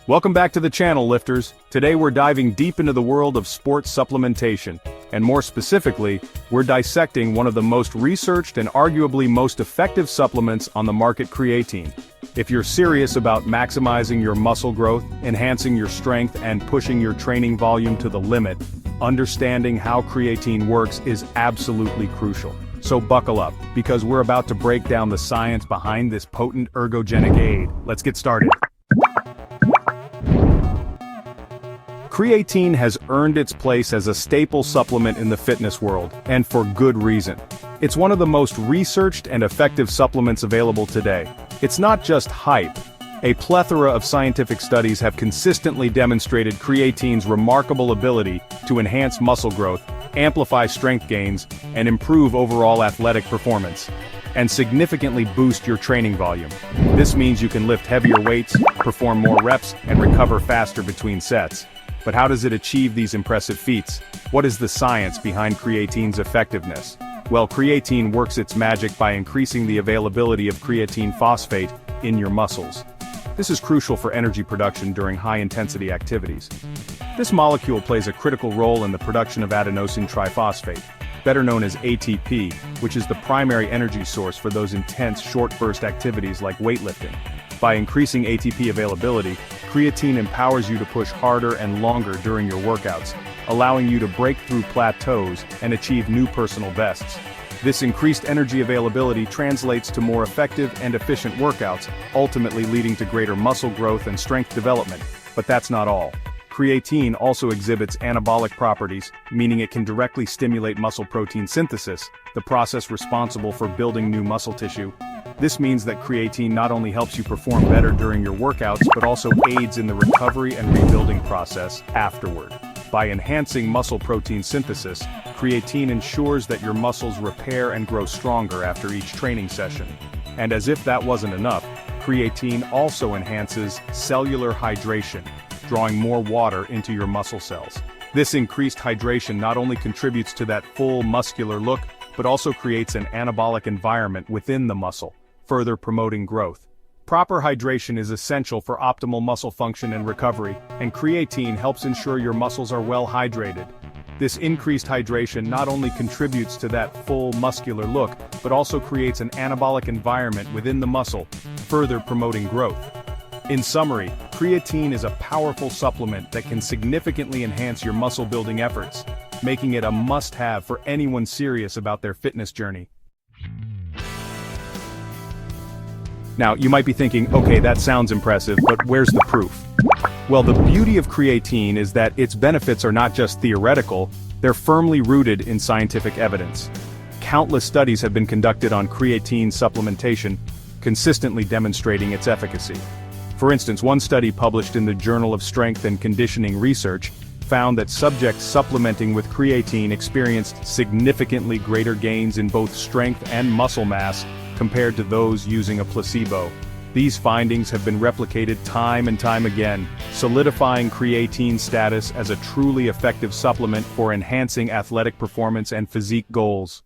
Welcome back to the channel, lifters. Today we're diving deep into the world of sports supplementation, and more specifically, we're dissecting one of the most researched and arguably most effective supplements on the market, creatine. If you're serious about maximizing your muscle growth, enhancing your strength, and pushing your training volume to the limit, understanding how creatine works is absolutely crucial. So buckle up, because we're about to break down the science behind this potent ergogenic aid. Let's get started. Creatine has earned its place as a staple supplement in the fitness world, and for good reason. It's one of the most researched and effective supplements available today. It's not just hype. A plethora of scientific studies have consistently demonstrated creatine's remarkable ability to enhance muscle growth, amplify strength gains, and improve overall athletic performance, and significantly boost your training volume. This means you can lift heavier weights, perform more reps, and recover faster between sets. But how does it achieve these impressive feats? What is the science behind creatine's effectiveness? Well, creatine works its magic by increasing the availability of creatine phosphate in your muscles. This is crucial for energy production during high-intensity activities. This molecule plays a critical role in the production of adenosine triphosphate, better known as ATP, which is the primary energy source for those intense short-burst activities like weightlifting. By increasing ATP availability, creatine empowers you to push harder and longer during your workouts, allowing you to break through plateaus and achieve new personal bests. This increased energy availability translates to more effective and efficient workouts, ultimately leading to greater muscle growth and strength development. But that's not all. Creatine also exhibits anabolic properties, meaning it can directly stimulate muscle protein synthesis, the process responsible for building new muscle tissue. This means that creatine not only helps you perform better during your workouts but also aids in the recovery and rebuilding process afterward. By enhancing muscle protein synthesis, creatine ensures that your muscles repair and grow stronger after each training session. And as if that wasn't enough, creatine also enhances cellular hydration, drawing more water into your muscle cells. This increased hydration not only contributes to that full muscular look, but also creates an anabolic environment within the muscle, further promoting growth. Proper hydration is essential for optimal muscle function and recovery, and creatine helps ensure your muscles are well hydrated. This increased hydration not only contributes to that full muscular look, but also creates an anabolic environment within the muscle, further promoting growth. In summary, creatine is a powerful supplement that can significantly enhance your muscle-building efforts, making it a must-have for anyone serious about their fitness journey. Now, you might be thinking, okay, that sounds impressive, but where's the proof? Well, the beauty of creatine is that its benefits are not just theoretical, they're firmly rooted in scientific evidence. Countless studies have been conducted on creatine supplementation, consistently demonstrating its efficacy. For instance, one study published in the Journal of Strength and Conditioning Research found that subjects supplementing with creatine experienced significantly greater gains in both strength and muscle mass compared to those using a placebo. These findings have been replicated time and time again, solidifying creatine's status as a truly effective supplement for enhancing athletic performance and physique goals.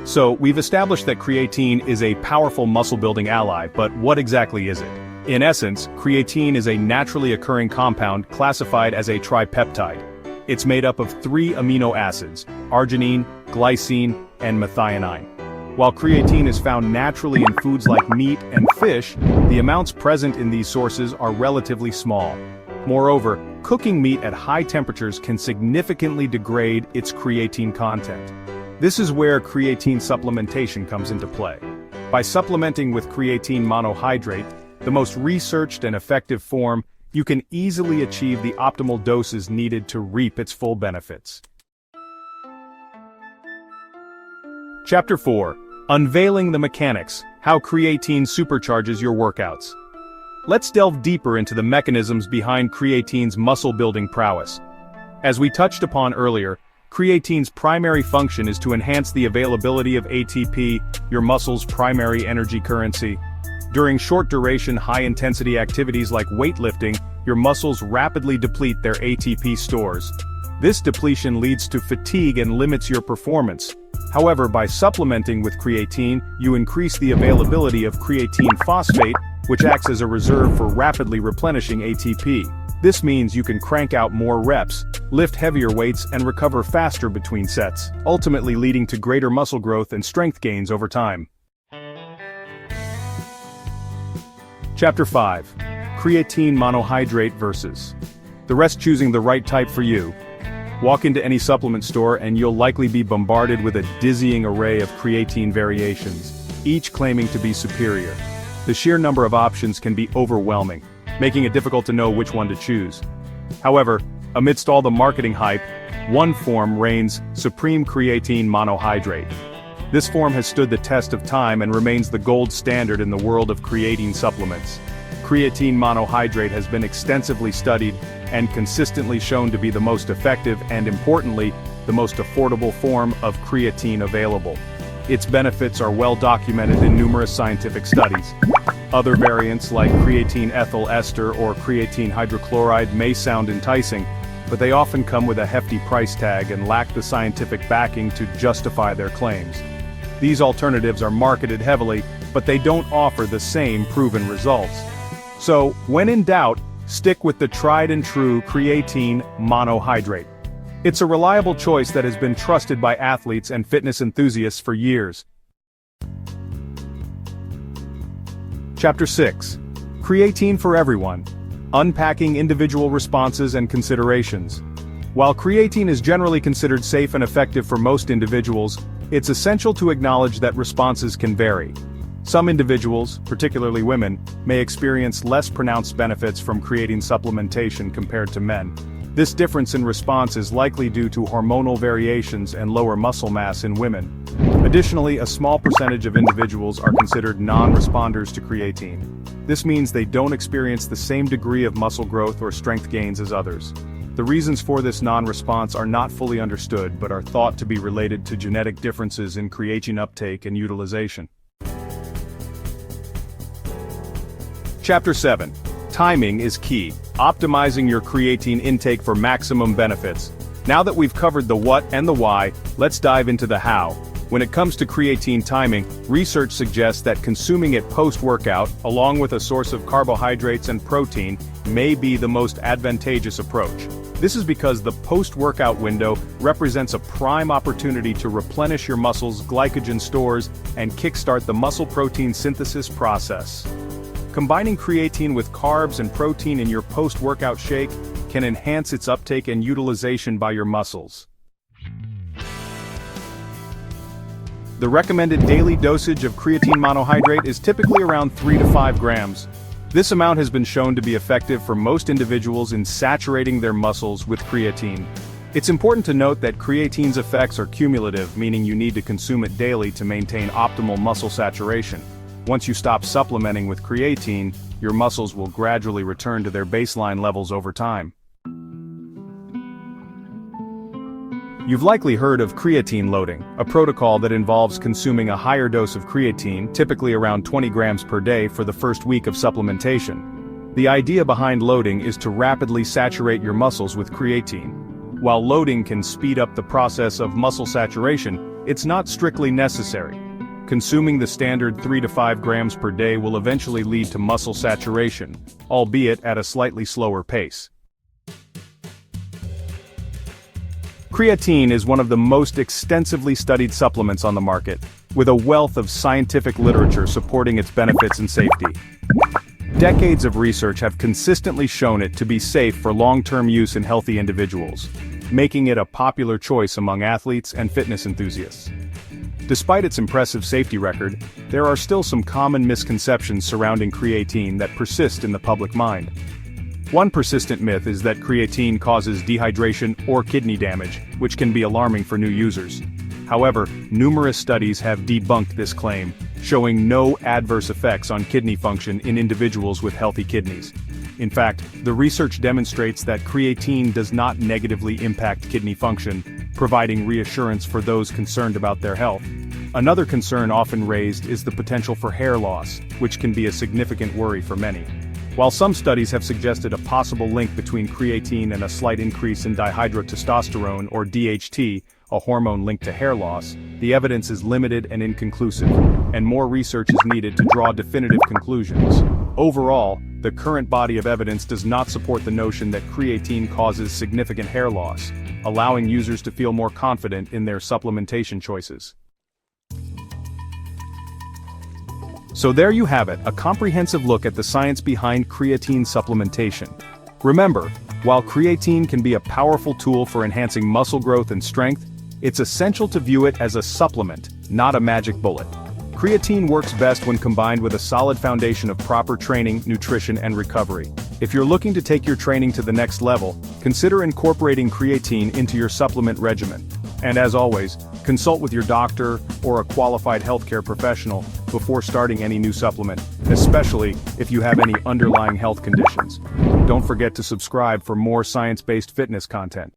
So, we've established that creatine is a powerful muscle-building ally, but what exactly is it? In essence, creatine is a naturally occurring compound classified as a tripeptide. It's made up of 3 amino acids: arginine, glycine, and methionine. While creatine is found naturally in foods like meat and fish, the amounts present in these sources are relatively small. Moreover, cooking meat at high temperatures can significantly degrade its creatine content. This is where creatine supplementation comes into play. By supplementing with creatine monohydrate, the most researched and effective form, you can easily achieve the optimal doses needed to reap its full benefits. Chapter 4. Unveiling the Mechanics: How Creatine Supercharges Your Workouts. Let's delve deeper into the mechanisms behind creatine's muscle-building prowess. As we touched upon earlier, creatine's primary function is to enhance the availability of ATP, your muscle's primary energy currency. During short-duration, high-intensity activities like weightlifting, your muscles rapidly deplete their ATP stores. This depletion leads to fatigue and limits your performance. However, by supplementing with creatine, you increase the availability of creatine phosphate, which acts as a reserve for rapidly replenishing ATP. This means you can crank out more reps, lift heavier weights, and recover faster between sets, ultimately leading to greater muscle growth and strength gains over time. Chapter 5. Creatine monohydrate versus the rest. Choosing the right type for you. Walk into any supplement store and you'll likely be bombarded with a dizzying array of creatine variations, each claiming to be superior. The sheer number of options can be overwhelming, making it difficult to know which one to choose. However, amidst all the marketing hype, one form reigns: Supreme Creatine Monohydrate. This form has stood the test of time and remains the gold standard in the world of creatine supplements. Creatine monohydrate has been extensively studied and consistently shown to be the most effective and, importantly, the most affordable form of creatine available. Its benefits are well documented in numerous scientific studies. Other variants like creatine ethyl ester or creatine hydrochloride may sound enticing, but they often come with a hefty price tag and lack the scientific backing to justify their claims. These alternatives are marketed heavily, but they don't offer the same proven results. So, when in doubt, stick with the tried-and-true creatine monohydrate. It's a reliable choice that has been trusted by athletes and fitness enthusiasts for years. Chapter 6. Creatine for everyone. Unpacking individual responses and considerations. While creatine is generally considered safe and effective for most individuals, it's essential to acknowledge that responses can vary. Some individuals, particularly women, may experience less pronounced benefits from creatine supplementation compared to men. This difference in response is likely due to hormonal variations and lower muscle mass in women. Additionally, a small percentage of individuals are considered non-responders to creatine. This means they don't experience the same degree of muscle growth or strength gains as others. The reasons for this non-response are not fully understood but are thought to be related to genetic differences in creatine uptake and utilization. Chapter 7. Timing is key. Optimizing your creatine intake for maximum benefits. Now that we've covered the what and the why, let's dive into the how. When it comes to creatine timing, research suggests that consuming it post-workout, along with a source of carbohydrates and protein, may be the most advantageous approach. This is because the post-workout window represents a prime opportunity to replenish your muscles' glycogen stores and kickstart the muscle protein synthesis process. Combining creatine with carbs and protein in your post-workout shake can enhance its uptake and utilization by your muscles. The recommended daily dosage of creatine monohydrate is typically around 3 to 5 grams. This amount has been shown to be effective for most individuals in saturating their muscles with creatine. It's important to note that creatine's effects are cumulative, meaning you need to consume it daily to maintain optimal muscle saturation. Once you stop supplementing with creatine, your muscles will gradually return to their baseline levels over time. You've likely heard of creatine loading, a protocol that involves consuming a higher dose of creatine, typically around 20 grams per day for the first week of supplementation. The idea behind loading is to rapidly saturate your muscles with creatine. While loading can speed up the process of muscle saturation, it's not strictly necessary. Consuming the standard 3 to 5 grams per day will eventually lead to muscle saturation, albeit at a slightly slower pace. Creatine is one of the most extensively studied supplements on the market, with a wealth of scientific literature supporting its benefits and safety. Decades of research have consistently shown it to be safe for long-term use in healthy individuals, making it a popular choice among athletes and fitness enthusiasts. Despite its impressive safety record, there are still some common misconceptions surrounding creatine that persist in the public mind. One persistent myth is that creatine causes dehydration or kidney damage, which can be alarming for new users. However, numerous studies have debunked this claim, showing no adverse effects on kidney function in individuals with healthy kidneys. In fact, the research demonstrates that creatine does not negatively impact kidney function, providing reassurance for those concerned about their health. Another concern often raised is the potential for hair loss, which can be a significant worry for many. While some studies have suggested a possible link between creatine and a slight increase in dihydrotestosterone or DHT, a hormone linked to hair loss, the evidence is limited and inconclusive, and more research is needed to draw definitive conclusions. Overall, the current body of evidence does not support the notion that creatine causes significant hair loss, allowing users to feel more confident in their supplementation choices. So there you have it, a comprehensive look at the science behind creatine supplementation. Remember, while creatine can be a powerful tool for enhancing muscle growth and strength, it's essential to view it as a supplement, not a magic bullet. Creatine works best when combined with a solid foundation of proper training, nutrition, and recovery. If you're looking to take your training to the next level, consider incorporating creatine into your supplement regimen. And as always, consult with your doctor or a qualified healthcare professional before starting any new supplement, especially if you have any underlying health conditions. Don't forget to subscribe for more science-based fitness content.